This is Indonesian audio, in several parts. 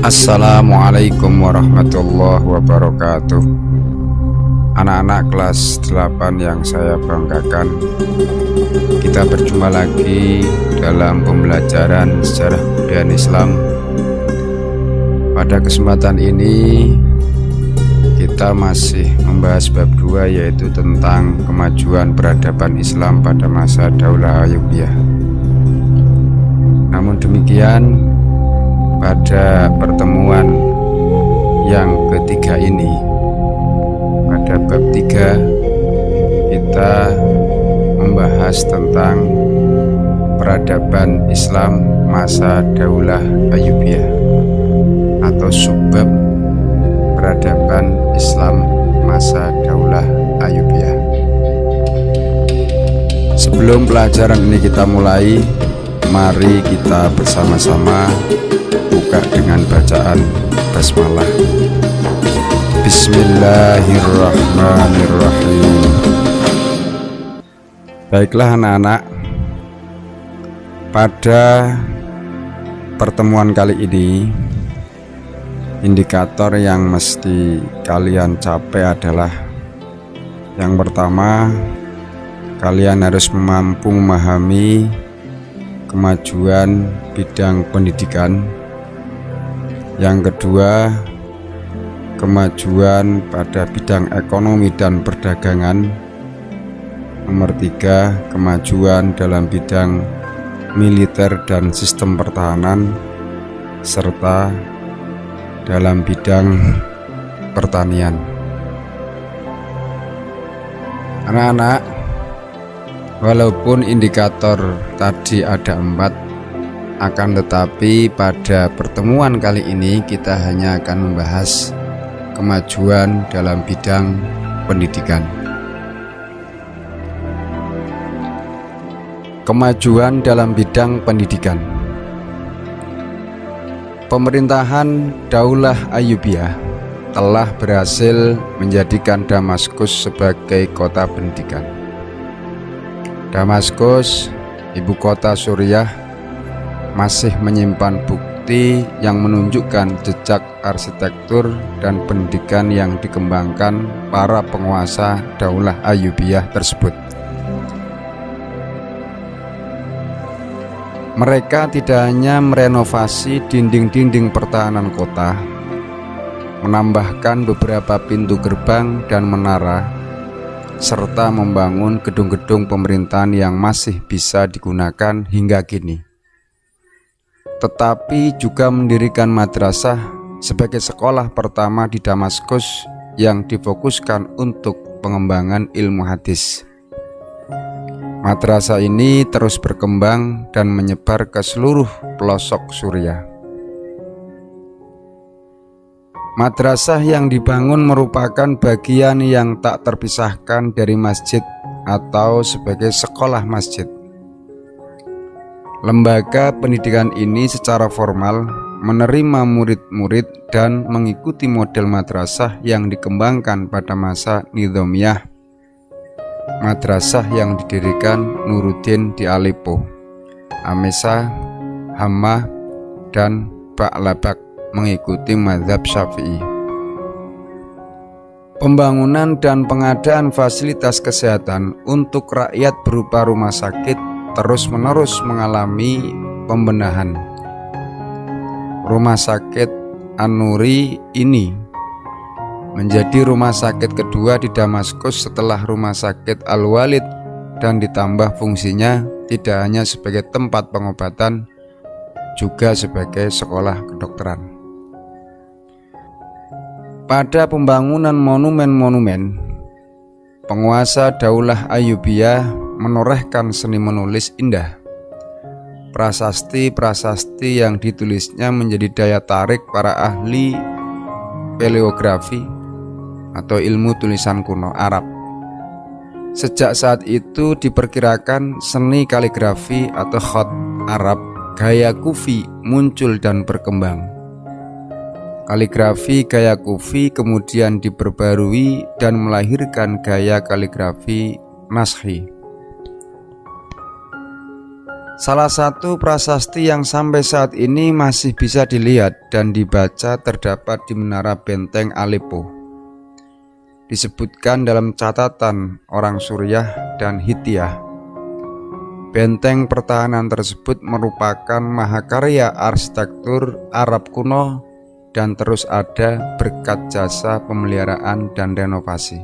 Assalamualaikum warahmatullahi wabarakatuh. Anak-anak kelas 8 yang saya banggakan, kita berjumpa lagi dalam pembelajaran sejarah kebudayaan Islam. Pada kesempatan ini kita masih membahas bab 2, yaitu tentang kemajuan peradaban Islam pada masa Daulah Ayyubiyah. Namun demikian, pada pertemuan yang ketiga ini, pada bab 3, kita membahas tentang peradaban Islam masa Daulah Ayyubiyah, atau subbab peradaban Islam masa Daulah Ayyubiyah. Sebelum pelajaran ini kita mulai, mari kita bersama-sama buka dengan bacaan basmalah. Bismillahirrahmanirrahim. Baiklah anak-anak, pada pertemuan kali ini, indikator yang mesti kalian capai adalah: yang pertama, kalian harus mampu memahami kemajuan bidang pendidikan. Yang kedua, kemajuan pada bidang ekonomi dan perdagangan. Nomor 3, kemajuan dalam bidang militer dan sistem pertahanan, serta dalam bidang pertanian. Anak-anak, walaupun indikator tadi ada 4, akan tetapi pada pertemuan kali ini kita hanya akan membahas kemajuan dalam bidang pendidikan. Kemajuan dalam bidang pendidikan. Pemerintahan Daulah Ayyubiyah telah berhasil menjadikan Damaskus sebagai kota pendidikan. Damaskus, ibu kota Suriah, masih menyimpan bukti yang menunjukkan jejak arsitektur dan pendidikan yang dikembangkan para penguasa Daulah Ayyubiyah tersebut. Mereka tidak hanya merenovasi dinding-dinding pertahanan kota, menambahkan beberapa pintu gerbang dan menara, serta membangun gedung-gedung pemerintahan yang masih bisa digunakan hingga kini, tetapi juga mendirikan madrasah sebagai sekolah pertama di Damaskus yang difokuskan untuk pengembangan ilmu hadis. Madrasah ini terus berkembang dan menyebar ke seluruh pelosok Suriah. Madrasah yang dibangun merupakan bagian yang tak terpisahkan dari masjid atau sebagai sekolah masjid. Lembaga pendidikan ini secara formal menerima murid-murid dan mengikuti model madrasah yang dikembangkan pada masa Nizamiyah, madrasah yang didirikan Nuruddin di Aleppo, Amesa, Hamma, dan Ba'labak mengikuti mazhab Syafi'i. Pembangunan dan pengadaan fasilitas kesehatan untuk rakyat berupa rumah sakit terus-menerus mengalami pembenahan. Rumah sakit An-Nuri ini menjadi rumah sakit kedua di Damaskus setelah rumah sakit Al-Walid, dan ditambah fungsinya tidak hanya sebagai tempat pengobatan, juga sebagai sekolah kedokteran. Pada pembangunan monumen-monumen, penguasa Daulah Ayyubiyah menorehkan seni menulis indah. Prasasti-prasasti yang ditulisnya menjadi daya tarik para ahli paleografi atau ilmu tulisan kuno Arab. Sejak saat itu diperkirakan seni kaligrafi atau khat Arab gaya Kufi muncul dan berkembang. Kaligrafi gaya Kufi kemudian diperbarui dan melahirkan gaya kaligrafi Naskhi. Salah satu prasasti yang sampai saat ini masih bisa dilihat dan dibaca terdapat di Menara Benteng Aleppo. Disebutkan dalam catatan orang Suriah dan Hittiyah, benteng pertahanan tersebut merupakan mahakarya arsitektur Arab kuno dan terus ada berkat jasa pemeliharaan dan renovasi.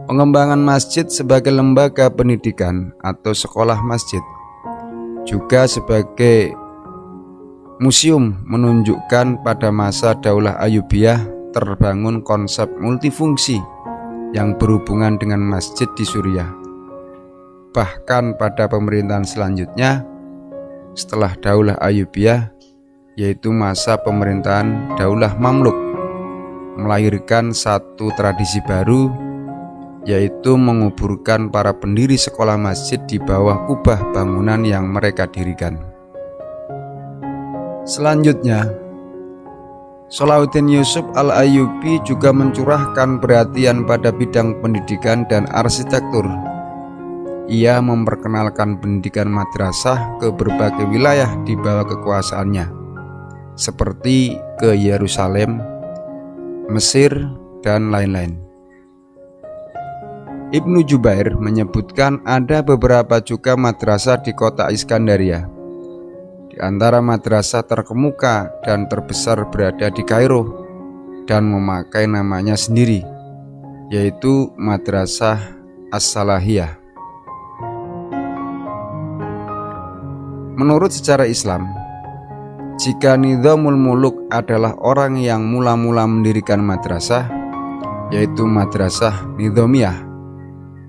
Pengembangan masjid sebagai lembaga pendidikan atau sekolah masjid, juga sebagai museum, menunjukkan pada masa Daulah Ayyubiyah terbangun konsep multifungsi yang berhubungan dengan masjid di Suriah. Bahkan pada pemerintahan selanjutnya setelah Daulah Ayyubiyah, yaitu masa pemerintahan Daulah Mamluk, melahirkan satu tradisi baru, yaitu menguburkan para pendiri sekolah masjid di bawah kubah bangunan yang mereka dirikan. Selanjutnya, Salahuddin Yusuf Al-Ayyubi juga mencurahkan perhatian pada bidang pendidikan dan arsitektur. Ia memperkenalkan pendidikan madrasah ke berbagai wilayah di bawah kekuasaannya, seperti ke Yerusalem, Mesir, dan lain-lain. Ibnu Jubair menyebutkan ada beberapa juga madrasah di kota Iskandaria. Di antara madrasah terkemuka dan terbesar berada di Kairo dan memakai namanya sendiri, yaitu Madrasah As-Salahiyah. Menurut sejarah Islam, jika Nizamul Muluk adalah orang yang mula-mula mendirikan madrasah, yaitu Madrasah Nizamiyah,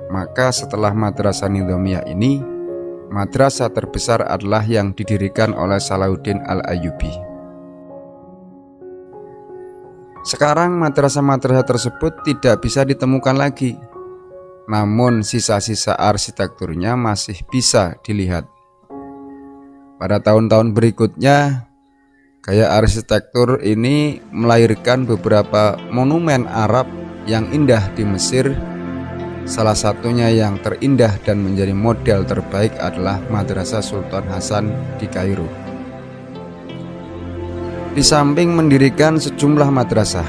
maka setelah Madrasah Nizamiyah ini, madrasah terbesar adalah yang didirikan oleh Salahuddin Al-Ayyubi. Sekarang madrasah-madrasah tersebut tidak bisa ditemukan lagi, namun sisa-sisa arsitekturnya masih bisa dilihat. Pada tahun-tahun berikutnya, gaya arsitektur ini melahirkan beberapa monumen Arab yang indah di Mesir. Salah satunya yang terindah dan menjadi model terbaik adalah Madrasah Sultan Hasan di Kairo. Di samping mendirikan sejumlah madrasah,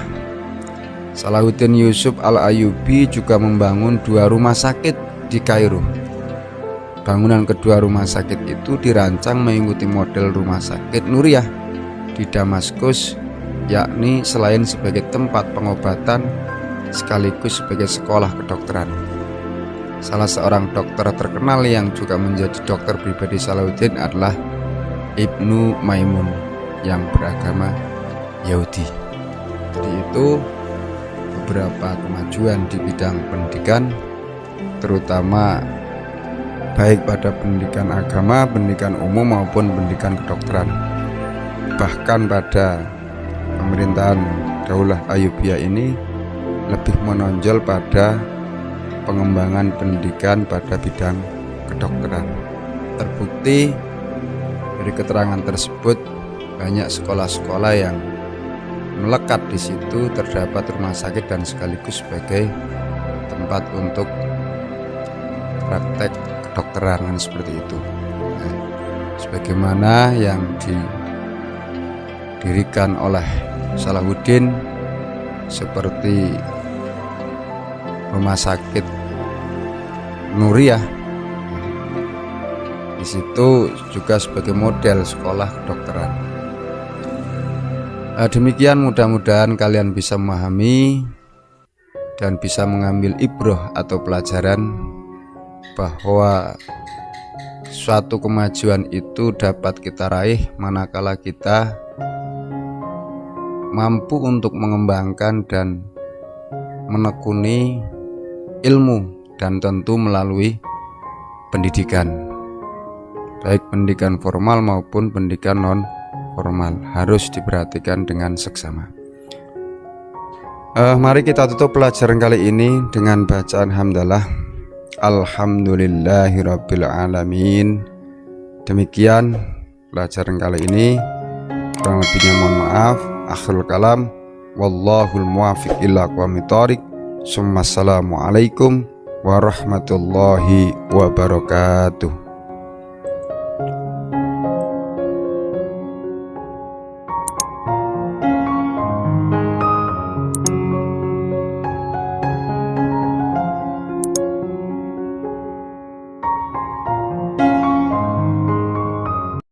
Salahuddin Yusuf Al-Ayyubi juga membangun 2 rumah sakit di Kairo. Bangunan kedua rumah sakit itu dirancang mengikuti model rumah sakit Nuriyah di Damaskus, yakni selain sebagai tempat pengobatan, sekaligus sebagai sekolah kedokteran. Salah seorang dokter terkenal yang juga menjadi dokter pribadi Salahuddin adalah Ibnu Maimun yang beragama Yahudi. Jadi itu beberapa kemajuan di bidang pendidikan, terutama baik pada pendidikan agama, pendidikan umum maupun pendidikan kedokteran. Bahkan pada pemerintahan Daulah Ayyubiyah ini lebih menonjol pada pengembangan pendidikan pada bidang kedokteran. Terbukti dari keterangan tersebut, banyak sekolah-sekolah yang melekat di situ terdapat rumah sakit dan sekaligus sebagai tempat untuk praktek kedokteran seperti itu. Nah, sebagaimana yang didirikan oleh Salahuddin seperti rumah sakit Nuriyah, di situ juga sebagai model sekolah kedokteran. Demikian, mudah-mudahan kalian bisa memahami dan bisa mengambil ibroh atau pelajaran bahwa suatu kemajuan itu dapat kita raih manakala kita mampu untuk mengembangkan dan menekuni ilmu, dan tentu melalui pendidikan, baik pendidikan formal maupun pendidikan non formal, harus diperhatikan dengan seksama. Mari kita tutup pelajaran kali ini dengan bacaan hamdalah. Alhamdulillahirabbil alamin. Demikian pelajaran kali ini, kurang lebihnya mohon maaf. Akhirul kalam, wallahul muwaffiq ila aqwamit thoriq. Assalamualaikum warahmatullahi wabarakatuh.